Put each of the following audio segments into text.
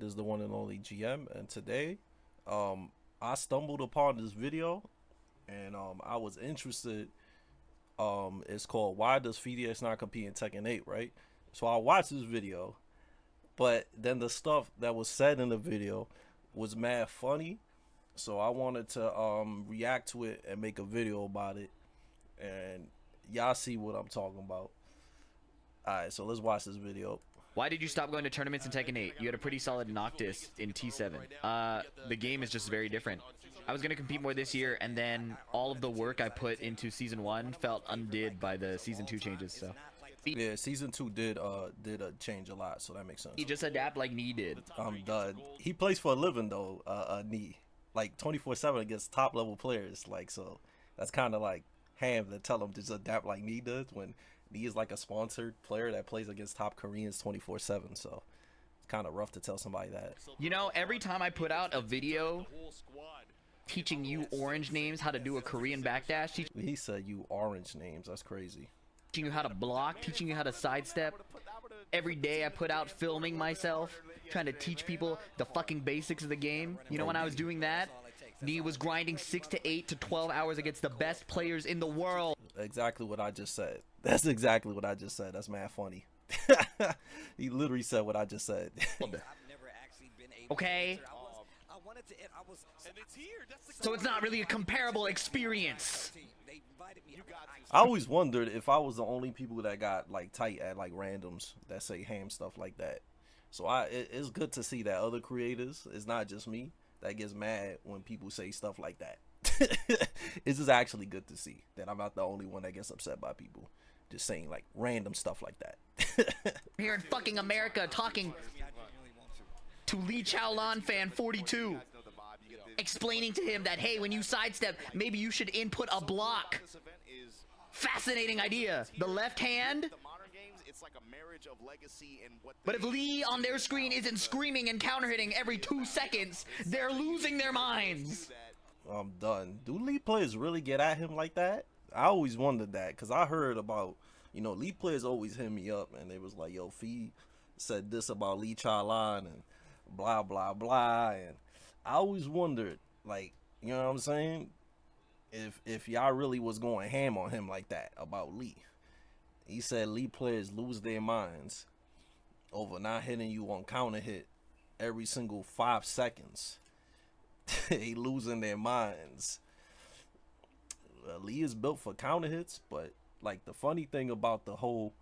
This is the one and only GM, and today, I stumbled upon this video, and I was interested. It's called "Why Does Phidx Not Compete in Tekken 8?" Right? So I watched this video, but then the stuff that was said in the video was mad funny, so I wanted to react to it and make a video about it, and y'all see what I'm talking about. All right, so let's watch this video. Why did you stop going to tournaments in Tekken 8? You had a pretty solid Noctis in T7. The game is just very different. I was going to compete more this year, and then all of the work I put into Season 1 felt undid by the Season 2 changes, so... Yeah, Season 2 did change a lot, so that makes sense. He just adapt like Knee did. I'm done. He plays for a living, though, Knee. Like, 24/7 against top-level players, like, so that's kind of like ham to tell him to just adapt like Knee does when... He is like a sponsored player that plays against top Koreans 24/7, so it's kind of rough to tell somebody that. You know, every time I put out a video teaching you orange names how to do a Korean backdash, He said you orange names. That's crazy. teaching you how to block, teaching you how to sidestep. Every day I put out filming myself, trying to teach people the fucking basics of the game. You know, when I was doing that, Knee was grinding 6 to 8 to 12 hours against the best players in the world. Exactly what I just said. That's exactly what I just said. That's mad funny. He literally said what I just said. Okay? So it's not really a comparable experience. I always wondered if I was the only people that got like tight at like randoms that say ham stuff like that. So it's good to see that other creators, it's not just me, that gets mad when people say stuff like that. It's just actually good to see that I'm not the only one that gets upset by people just saying like random stuff like that. Here in fucking America talking to Lee Chaolan fan 42, explaining to him that, hey, when you sidestep, maybe you should input a block. Fascinating idea. The left hand. But if Lee on their screen isn't screaming and counter hitting every 2 seconds, they're losing their minds. I'm done. Do League players really get at him like that? I always wondered that, because I heard about, you know, League players always hit me up and they was like, yo, Fee said this about Lee Chaolan and blah blah blah, and I always wondered, like, you know what I'm saying, if y'all really was going ham on him like that about Lee. He said Lee players lose their minds over not hitting you on counter hit every single 5 seconds. They losing their minds. Lee is built for counter hits, but like the funny thing about the whole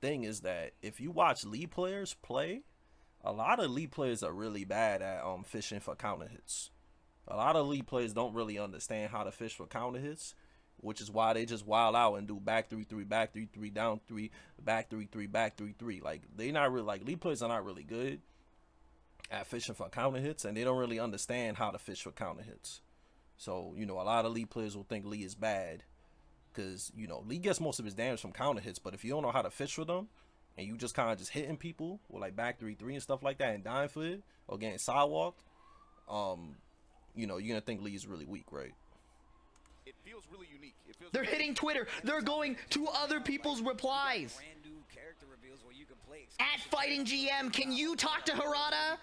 thing is that if you watch Lee players play, a lot of Lee players are really bad at fishing for counter hits. A lot of Lee players don't really understand how to fish for counter hits, which is why they just wild out and do back 3-3, back 3-3, down 3, back 3-3, back 3-3. Like, they not really, like, Lee players are not really good at fishing for counter hits, and they don't really understand how to fish for counter hits. So, you know, a lot of Lee players will think Lee is bad because, you know, Lee gets most of his damage from counter hits, but if you don't know how to fish for them and you just kind of just hitting people with like back 3-3 and stuff like that and dying for it or getting sidewalked, you know, you're gonna think Lee is really weak, right? It feels really unique. They're hitting Twitter. They're going to other people's replies. At fightinggm, can you talk to Harada?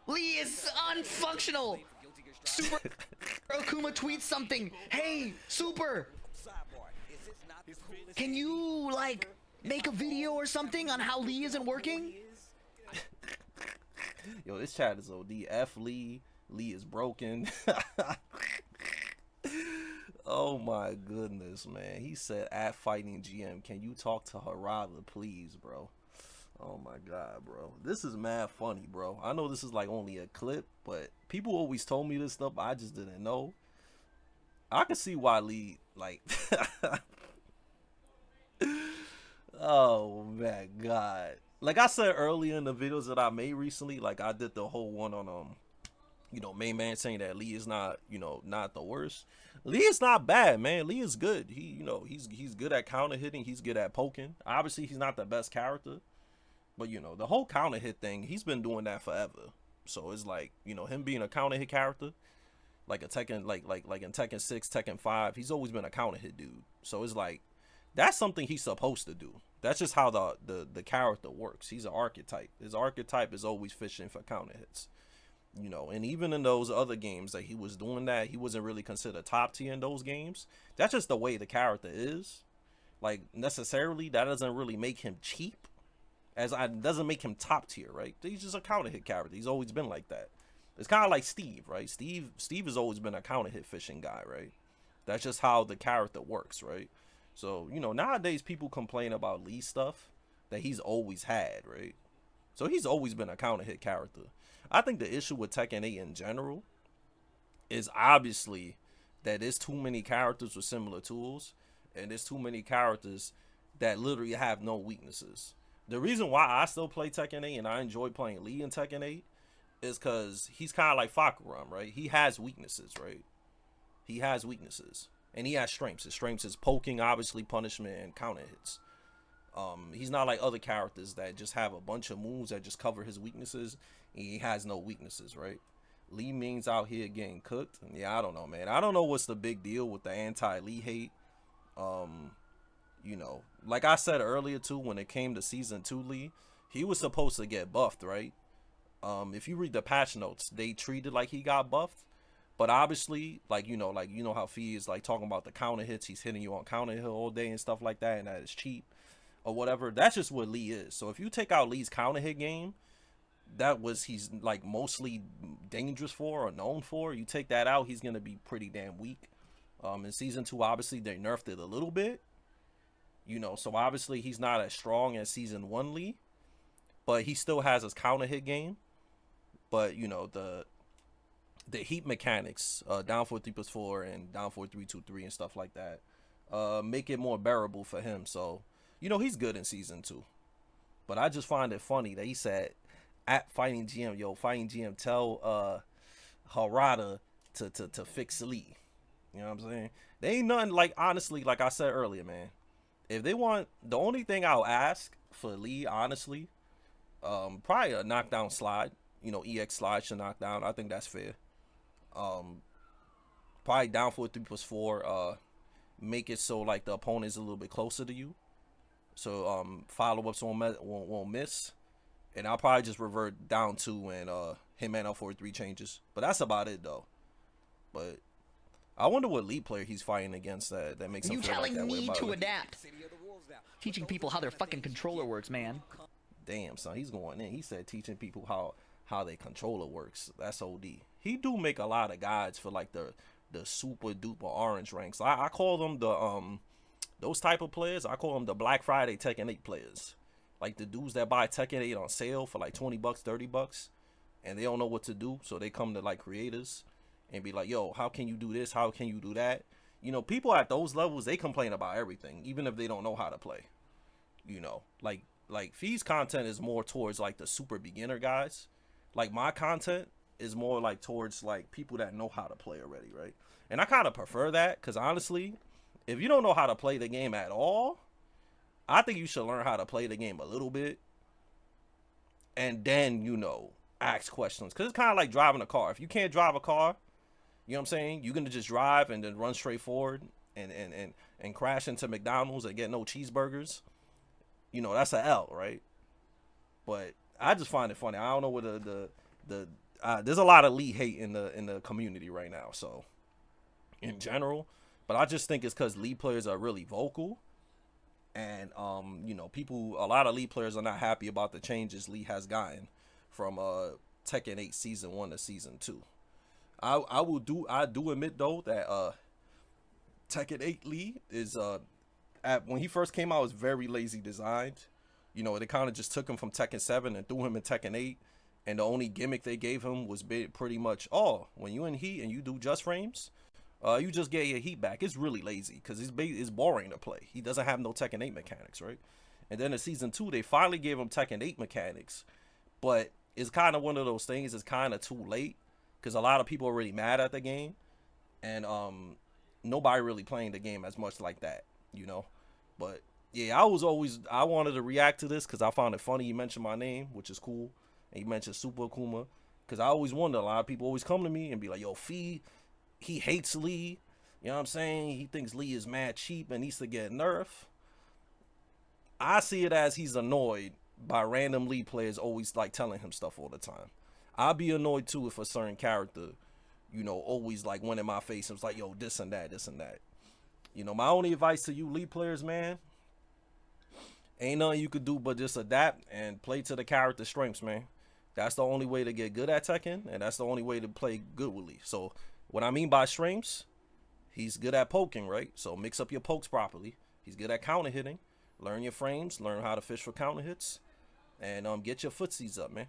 Lee is unfunctional. Super Okuma tweets something. Hey, Super, can you like make a video or something on how Lee isn't working? Yo, this chat is OD. F Lee. Lee is broken. Oh my goodness, man. He said at fightinggm, can you talk to Harada, please, bro? Oh my god, bro. This is mad funny, bro. I know this is like only a clip, but people always told me this stuff, but I just didn't know. I can see why Lee, like... Oh my god. Like I said earlier in the videos that I made recently, like I did the whole one on you know, main man saying that Lee is not, you know, not the worst. Lee is not bad, man. Lee is good. He, you know, he's good at counter hitting. He's good at poking. Obviously, he's not the best character, but you know, the whole counter hit thing, he's been doing that forever. So it's like, you know, him being a counter hit character, like a Tekken, like in Tekken 6, Tekken 5, he's always been a counter hit dude. So it's like that's something he's supposed to do. That's just how the character works. He's an archetype. His archetype is always fishing for counter hits. You know, and even in those other games that he was doing that, he wasn't really considered top tier in those games. That's just the way the character is. Like, necessarily, that doesn't really make him cheap. Doesn't make him top tier, right? He's just a counter hit character. He's always been like that. It's kind of like Steve, right? Steve has always been a counter hit fishing guy, right? That's just how the character works, right? So, you know, nowadays people complain about Lee stuff that he's always had, right? So he's always been a counter hit character. I think the issue with Tekken 8 in general is obviously that there's too many characters with similar tools, and there's too many characters that literally have no weaknesses. The reason why I still play Tekken 8 and I enjoy playing Lee in Tekken 8 is because he's kind of like Fakuram, right? He has weaknesses, right? He has weaknesses. And he has strengths. His strengths is poking, obviously, punishment, and counter hits. He's not like other characters that just have a bunch of moves that just cover his weaknesses, and he has no weaknesses, right? Lee Ming's out here getting cooked. Yeah, I don't know, man. I don't know what's the big deal with the anti-Lee hate. You know, like I said earlier, too, when it came to Season 2 Lee, he was supposed to get buffed, right? If you read the patch notes, they treated like he got buffed. But obviously, like you know how Fee is like talking about the counter hits. He's hitting you on counter hit all day and stuff like that, and that is cheap or whatever. That's just what Lee is. So if you take out Lee's counter hit game, he's like mostly dangerous for or known for. You take that out, he's gonna be pretty damn weak. In Season 2, obviously they nerfed it a little bit. You know, so obviously he's not as strong as Season 1 Lee, but he still has his counter hit game. But you know, the heat mechanics, down 4-3+4 and down 4-3-2-3 and stuff like that, make it more bearable for him. So, you know, he's good in Season 2. But I just find it funny that he said, at fightinggm, yo, fightinggm, tell Harada to fix Lee. You know what I'm saying? They ain't nothing, like, honestly, like I said earlier, man. If they want, the only thing I'll ask for Lee, honestly, probably a knockdown slide. You know, EX slide should knock down. I think that's fair. Probably down 4-3+4. Make it so like the opponent is a little bit closer to you, so follow-ups won't miss. And I'll probably just revert down 2 and Hitman L43 changes. But that's about it though. But I wonder what League player he's fighting against that makes him feel like that way. You telling me to adapt? Teaching people how their fucking controller works, man. Damn, son, he's going in. He said teaching people how their controller works. That's OD. He do make a lot of guides for like the super duper orange ranks. I call them the those type of players. I call them the Black Friday Tekken 8 players. Like the dudes that buy Tekken 8 on sale for like $20, $30, and they don't know what to do, so they come to like creators and be like, yo, how can you do this? How can you do that? You know, people at those levels, they complain about everything, even if they don't know how to play. You know, like Fee's content is more towards like the super beginner guys. Like my content is more like towards like people that know how to play already, right? And I kind of prefer that because honestly, if you don't know how to play the game at all, I think you should learn how to play the game a little bit and then, you know, ask questions. Because it's kind of like driving a car. If you can't drive a car, you know what I'm saying? You're going to just drive and then run straight forward and crash into McDonald's and get no cheeseburgers. You know, that's an L, right? But I just find it funny. I don't know what there's a lot of Lee hate in the community right now. So, in general, but I just think it's because Lee players are really vocal, and you know, a lot of Lee players are not happy about the changes Lee has gotten from Tekken 8 Season 1 to Season 2. I do admit though that Tekken 8 Lee is when he first came out, was very lazy designed. You know, they kind of just took him from Tekken 7 and threw him in Tekken 8. And the only gimmick they gave him was pretty much, when you in heat and you do just frames, you just get your heat back. It's really lazy because it's boring to play. He doesn't have no Tekken 8 mechanics, right? And then in Season 2, they finally gave him Tekken 8 mechanics. But it's kind of one of those things, it's kind of too late because a lot of people are already mad at the game. And nobody really playing the game as much like that, you know? But yeah, I wanted to react to this because I found it funny you mentioned my name, which is cool. And you mentioned Super Akuma, because I always wonder, a lot of people always come to me and be like, yo, Fee, he hates Lee. You know what I'm saying? He thinks Lee is mad cheap and needs to get nerfed. I see it as he's annoyed by random Lee players always like telling him stuff all the time. I'd be annoyed too if a certain character, you know, always like went in my face and was like, yo, this and that, this and that. You know, my only advice to you Lee players, man, ain't nothing you could do but just adapt and play to the character strengths, man. That's the only way to get good at Tekken, and that's the only way to play good with Lee. So what I mean by strengths, he's good at poking, right? So mix up your pokes properly. He's good at counter hitting. Learn your frames, learn how to fish for counter hits, and get your footsies up, man.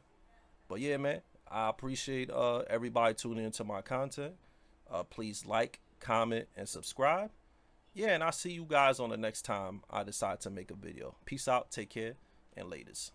But yeah, man, I appreciate everybody tuning into my content. Please like, comment, and subscribe. Yeah, and I'll see you guys on the next time I decide to make a video. Peace out, take care, and laters.